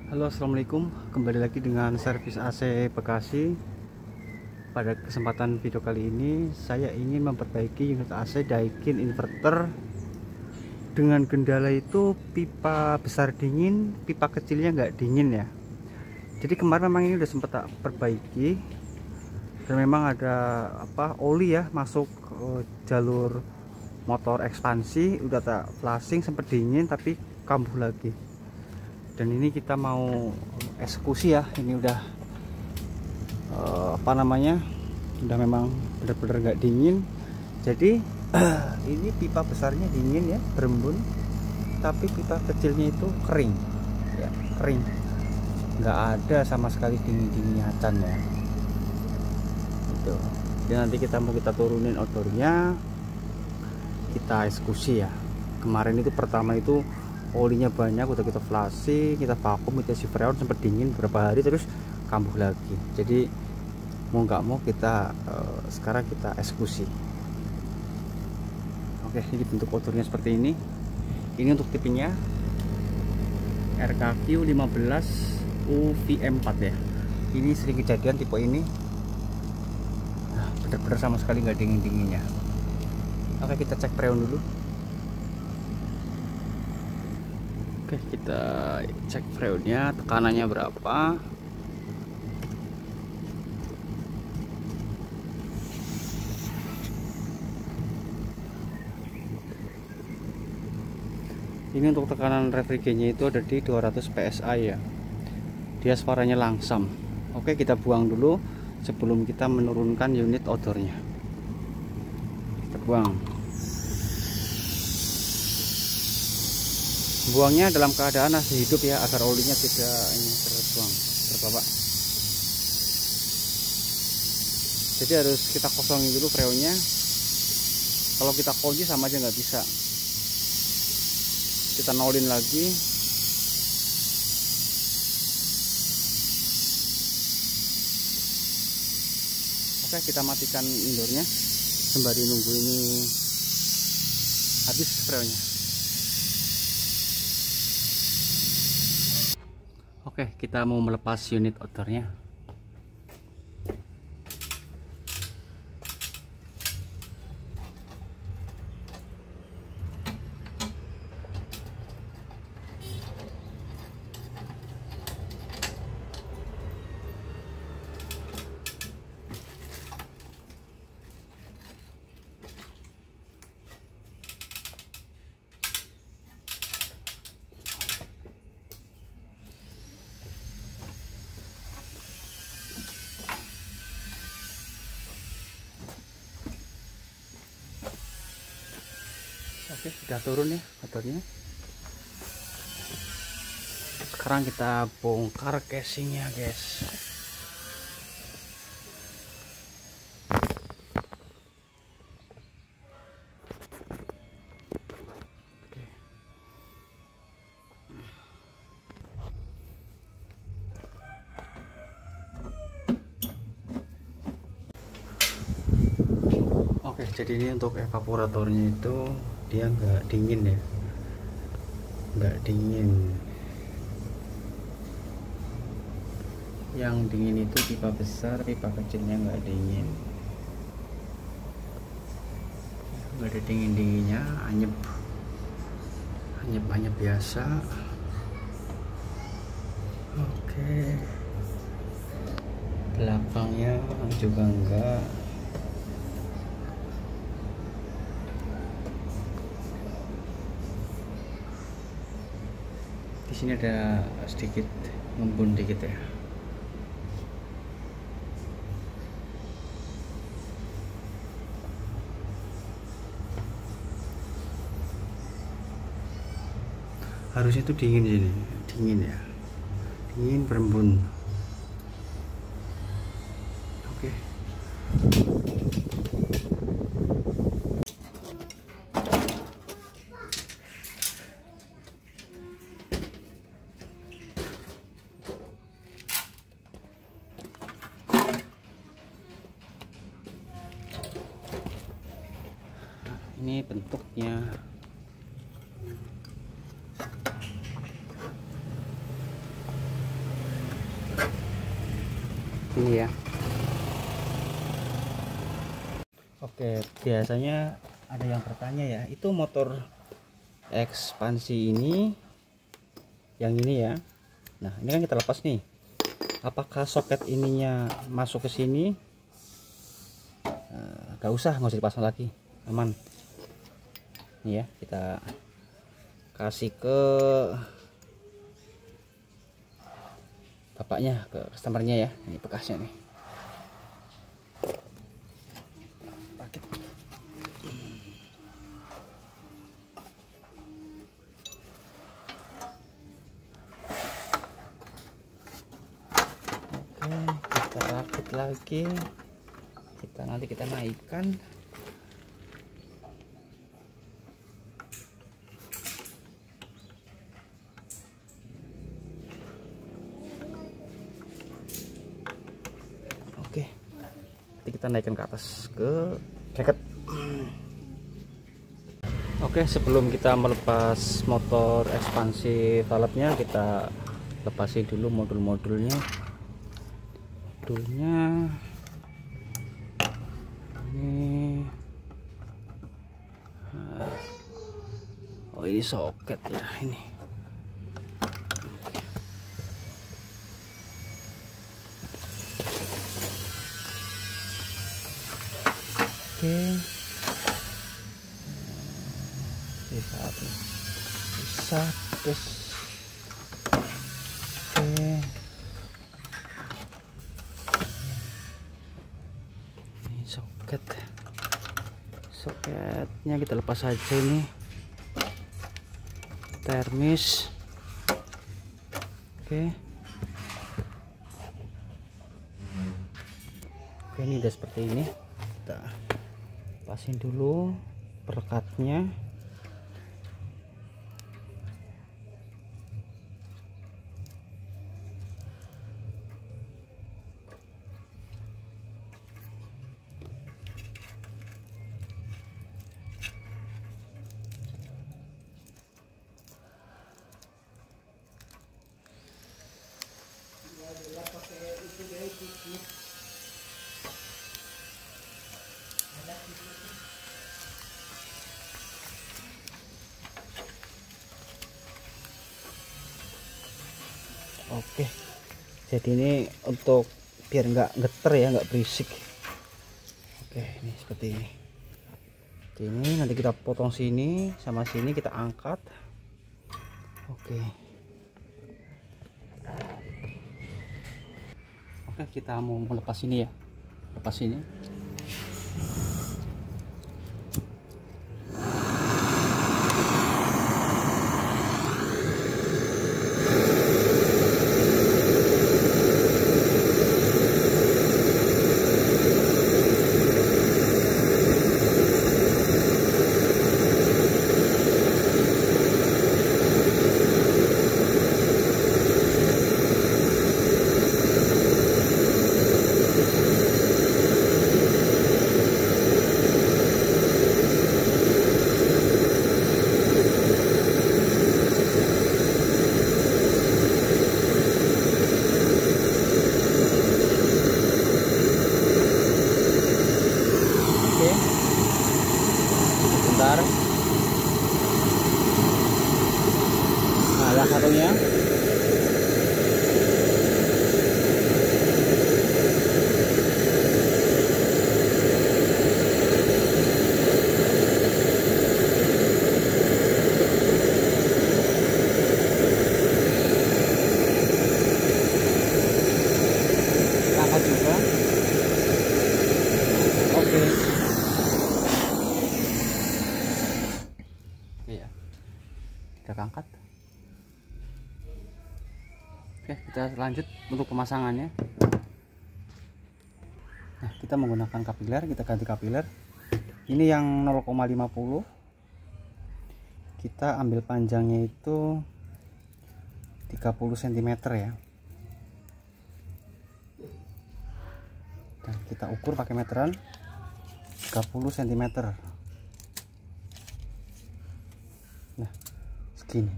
Halo, assalamualaikum. Kembali lagi dengan servis AC Bekasi. Pada kesempatan video kali ini, saya ingin memperbaiki unit AC Daikin inverter. Dengan kendala itu pipa besar dingin, pipa kecilnya nggak dingin ya. Jadi kemarin memang ini udah sempat tak perbaiki, dan memang ada oli ya masuk jalur motor ekspansi, udah tak flashing, sempat dingin tapi kambuh lagi. Dan ini kita mau eksekusi ya, ini udah udah memang benar-benar nggak dingin. Jadi ini pipa besarnya dingin ya, berembun, tapi pipa kecilnya itu kering ya, kering, nggak ada sama sekali dingin-dingin ya itu. Dan nanti kita turunin odornya, kita eksekusi ya. Kemarin itu pertama itu olinya banyak, udah kita flashing, kita vakum, kita si freon, sempat dingin beberapa hari terus kambuh lagi. Jadi mau nggak mau kita sekarang kita eksekusi. Oke, ini bentuk odornya seperti ini. Ini untuk tipenya RKQ 15 UVM4 ya. Ini sering kejadian tipe ini. Nah, bener-bener sama sekali nggak dingin-dinginnya. Oke, kita cek freon dulu. Oke, kita cek freonnya, tekanannya berapa. Ini untuk tekanan refrigernya itu ada di 200 PSI ya. Dia suaranya langsam. Oke, kita buang dulu sebelum kita menurunkan unit odornya. Kita buang. Buangnya dalam keadaan masih hidup ya, agar olinya tidak terbawa. Jadi harus kita kosongin dulu freonnya. Kalau kita kunci sama aja nggak bisa. Kita nolin lagi. Oke, kita matikan indornya sembari nunggu ini habis freonnya. Oke, kita mau melepas unit odornya. Oke, sudah turun ya odornya. Sekarang kita bongkar casingnya, guys. Oke, jadi ini untuk evaporatornya itu dia nggak dingin ya, nggak dingin. Yang dingin itu pipa besar, pipa kecilnya nggak dingin, nggak ada dingin-dinginnya, anyep biasa. Oke, belakangnya juga enggak. Di sini ada sedikit ngembun dikit ya. Harusnya itu dingin ini, dingin ya, dingin berembun. Oke. Ini bentuknya. ini ya. Oke, biasanya ada yang bertanya ya, itu motor ekspansi ini yang ini ya. Nah, ini kan kita lepas nih. Apakah soket ininya masuk ke sini? Gak usah dipasang lagi, aman. Ini ya, kita kasih ke bapaknya, ke customernya ya. Ini bekasnya nih. Paket. Oke, kita rakit lagi. Nanti kita naikkan. Oke, nanti kita naikkan ke atas ke bracket. Oke, sebelum kita melepas motor ekspansi valve-nya, kita lepasin dulu modul-modulnya. Modulnya ini, oh ini soket ya ini. Oke, bisa terus. Oke, ini soketnya kita lepas aja ini. Termis. Oke, ini udah seperti ini. Kita lepasin dulu perekatnya. Oke, jadi ini untuk biar nggak geter ya, nggak berisik. Oke, ini seperti ini. Ini nanti kita potong sini sama sini, kita angkat. Oke, kita mau melepas ini ya, lepas ini. Bentar. Nah, yang satunya. Angkat juga. Oke. Iya, kita angkat. Oke, kita lanjut untuk pemasangannya. Nah, kita menggunakan kapiler, kita ganti kapiler. Ini yang 0,50. Kita ambil panjangnya itu 30 cm ya. Dan kita ukur pakai meteran 30 cm. Nah, segini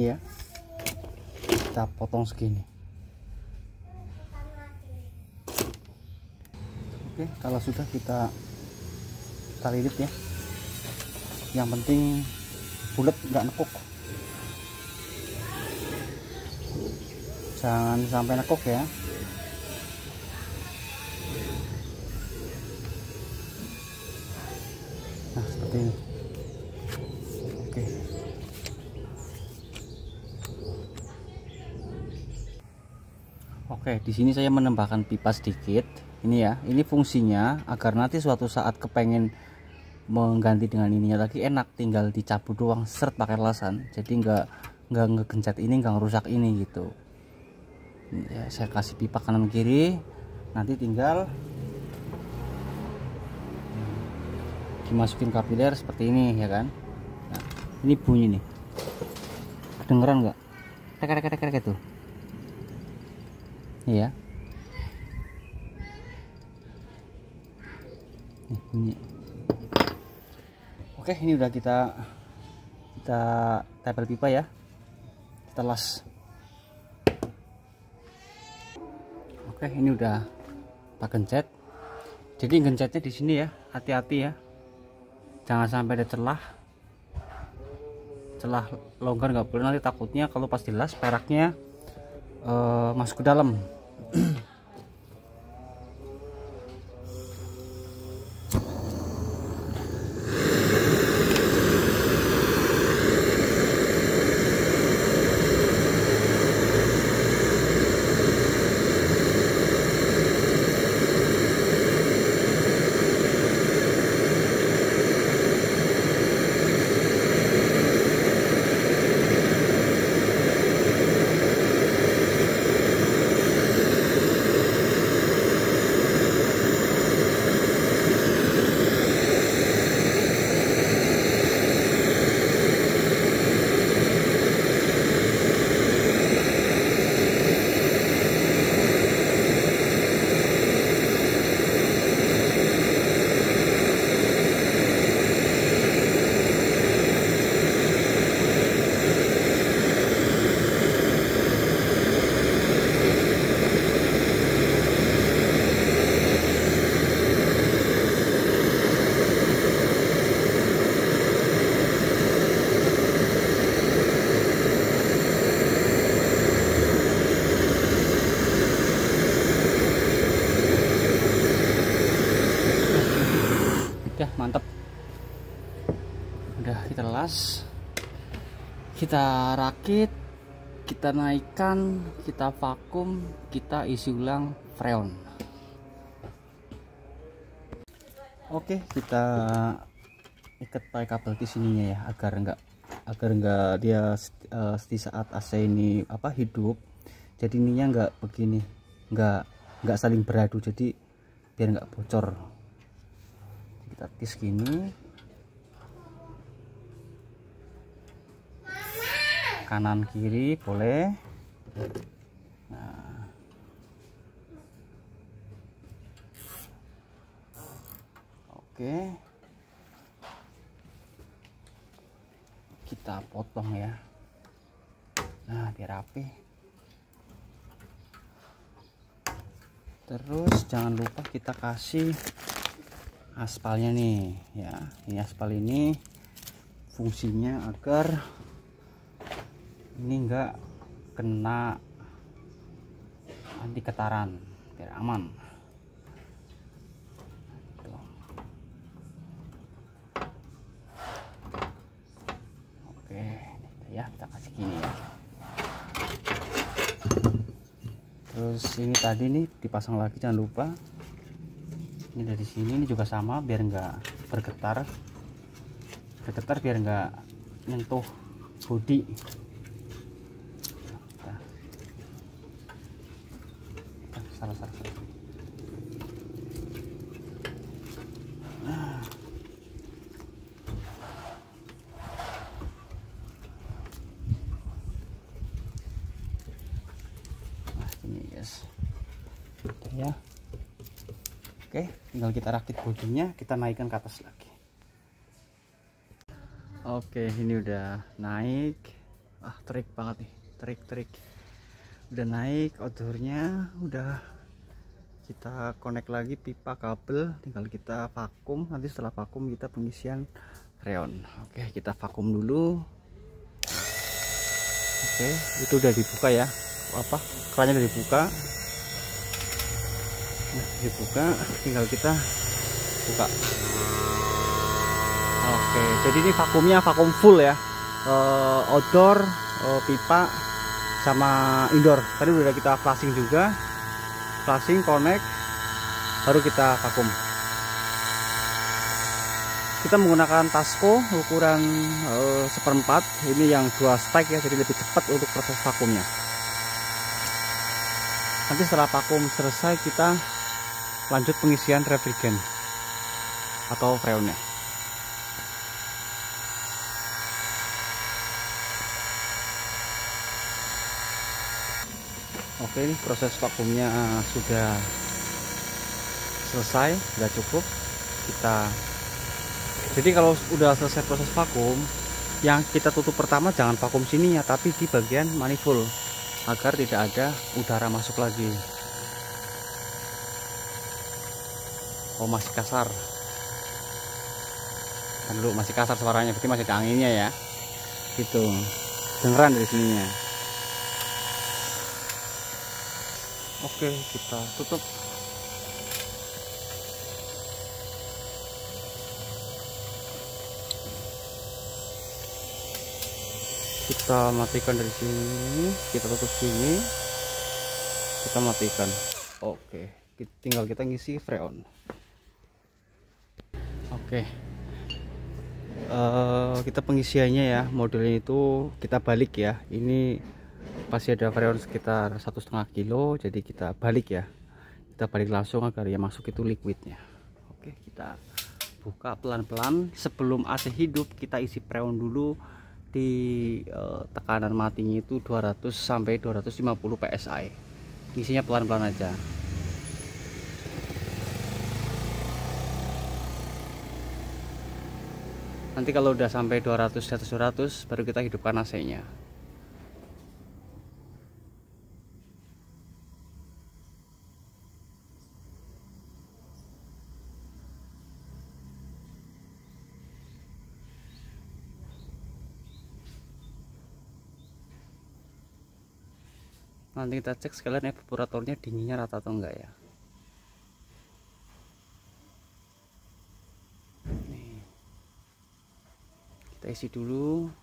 ya, kita potong segini. Oke, kalau sudah kita lilit ya. Yang penting bulat, nggak nekuk. Jangan sampai nekuk ya. Nah, seperti ini. Oke. Oke, di sini saya menambahkan pipa sedikit. Ini ya, ini fungsinya agar nanti suatu saat kepengen mengganti dengan ininya lagi enak, tinggal dicabut doang, seret pakai lasan. Jadi nggak ngegencet ini, nggak ngerusak ini gitu. Ya, saya kasih pipa kanan kiri, nanti tinggal dimasukin kapiler seperti ini ya kan. Nah, ini bunyi nih, kedengeran nggak? Tek itu iya. Nih, bunyi. Oke, ini udah kita tempel pipa ya, kita las. Oke, ini udah tak gencet. Jadi gencetnya di sini ya, hati-hati ya, jangan sampai ada celah longgar, nggak boleh, nanti takutnya kalau pas dilas peraknya masuk ke dalam. Udah mantap, udah kita las, kita rakit, kita naikkan, kita vakum, kita isi ulang freon. Oke, kita ikat pakai kabel di sininya ya, agar enggak dia di saat AC ini hidup, jadi ininya enggak begini, enggak saling beradu, jadi biar enggak bocor. Kita tis gini, kanan kiri boleh. Nah, oke, kita potong ya. Nah, biar rapi. Terus jangan lupa kita kasih aspalnya nih ya. Ini aspal ini fungsinya agar ini enggak kena anti getaran, biar aman. Tuh. Oke ya, kita kasih gini ya. Terus ini tadi nih dipasang lagi, jangan lupa. Ini dari sini, ini juga sama, biar enggak bergetar biar enggak nyentuh bodi. Salah. Nah, ini guys ya. Oke, tinggal kita rakit bodinya, kita naikkan ke atas lagi. Oke, ini udah naik. Trik banget nih, trik. Udah naik, outdoornya udah kita connect lagi pipa kabel, tinggal kita vakum. Nanti setelah vakum kita pengisian freon. Oke, kita vakum dulu. Oke, itu udah dibuka ya, kerannya udah dibuka. Nah, dibuka, tinggal kita buka. Oke, jadi ini vakumnya vakum full ya, outdoor, pipa sama indoor. Tadi udah kita flushing juga, flushing, connect, baru kita vakum. Kita menggunakan Tasco ukuran 1/4. Ini yang 2 stack ya, jadi lebih cepat untuk proses vakumnya. Nanti setelah vakum selesai, kita lanjut pengisian refrigerant atau freonnya. Oke, ini proses vakumnya sudah selesai, sudah cukup. Jadi kalau udah selesai proses vakum, yang kita tutup pertama jangan vakum sininya, tapi di bagian manifold, agar tidak ada udara masuk lagi. Oh, masih kasar. Kan dulu masih kasar suaranya, berarti masih ada anginnya ya. Gitu. Dengeran dari sininya. Oke, kita tutup. Kita matikan dari sini, kita tutup sini, kita matikan. Oke, tinggal kita ngisi freon. Oke, kita pengisiannya ya, modelnya itu kita balik ya. Ini pasti ada freon sekitar 1,5 kilo, jadi kita balik ya. Kita balik langsung agar yang masuk itu liquidnya. Oke, kita buka pelan-pelan. Sebelum AC hidup, kita isi freon dulu di tekanan matinya itu 200 sampai 250 PSI. Isinya pelan-pelan aja. Nanti kalau udah sampai 200 di atas 200 baru kita hidupkan AC-nya. Nanti kita cek sekalian evaporatornya dinginnya rata atau enggak ya. Nih. Kita isi dulu.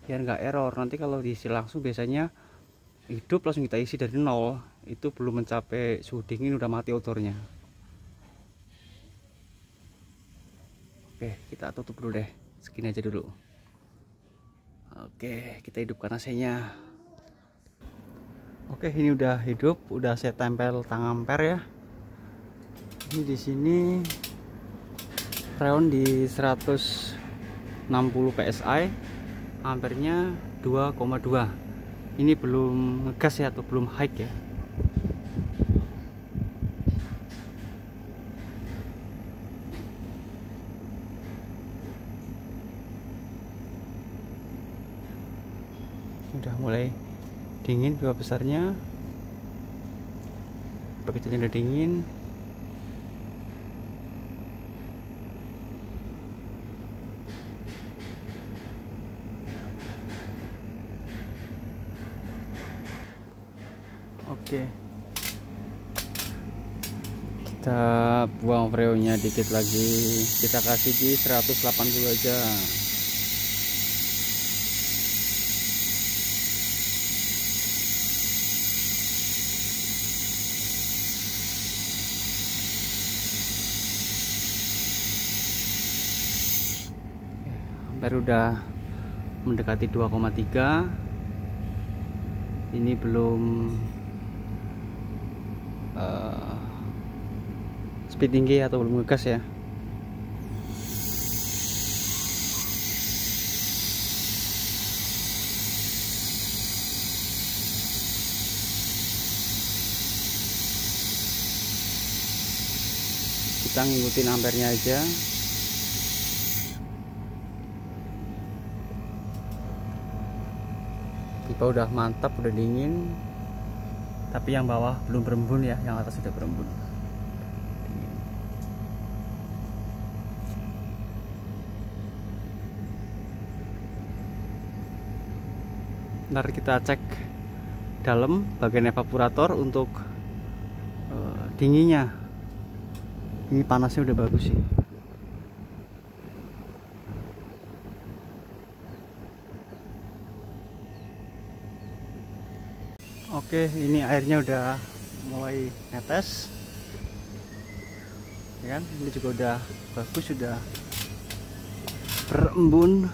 Biar enggak error. Nanti kalau diisi langsung biasanya hidup langsung kita isi dari nol, itu belum mencapai suhu dingin udah mati odornya. Oke, kita tutup dulu deh. Segini aja dulu. Oke, kita hidupkan AC-nya. Oke, ini udah hidup, udah saya tempel tang ampere ya. Ini di sini freon di 160 PSI, ampernya 2,2. Ini belum ngegas ya, atau belum high ya. Udah mulai dingin pipa besarnya, pipa kecilnya udah dingin. Oke, kita buang freonnya dikit lagi, kita kasih di 180 aja. Baru udah mendekati 2,3. Ini belum speed tinggi atau belum ngegas ya. Kita ngikutin ampernya aja. pipa udah mantap, udah dingin, tapi yang bawah belum berembun ya, yang atas sudah berembun. Ntar kita cek dalam bagian evaporator untuk dinginnya. Ini panasnya udah bagus sih. Oke, ini airnya udah mulai netes, ya kan? Ini juga udah bagus, sudah berembun.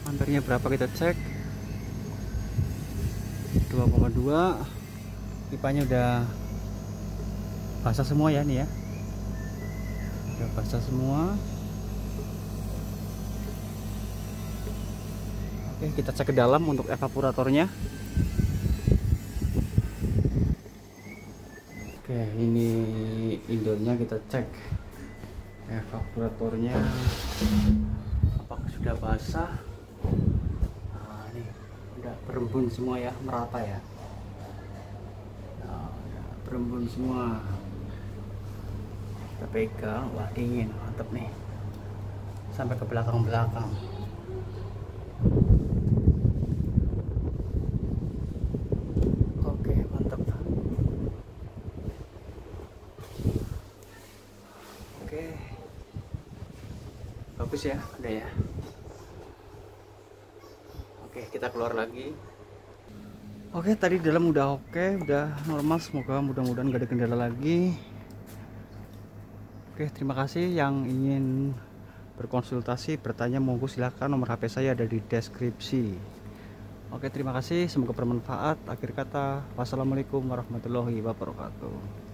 Ampernya berapa kita cek? 2,2. Pipanya udah basah semua ya, nih ya. Udah basah semua. Oke, kita cek ke dalam untuk evaporatornya. Oke, ini indoornya kita cek evaporatornya apakah sudah basah. Nah, ini udah berembun semua ya, merata ya. Nah, udah berembun semua. Kita pegang, wah dingin, mantep nih, sampai ke belakang-belakang. Oke, mantap. Oke, bagus ya, udah ya. Oke, kita keluar lagi. Oke, tadi dalam udah oke, udah normal. Semoga mudah-mudahan gak ada kendala lagi. Oke, terima kasih. Yang ingin berkonsultasi, bertanya, monggo silahkan, nomor HP saya ada di deskripsi. Oke, terima kasih, semoga bermanfaat. Akhir kata, wassalamualaikum warahmatullahi wabarakatuh.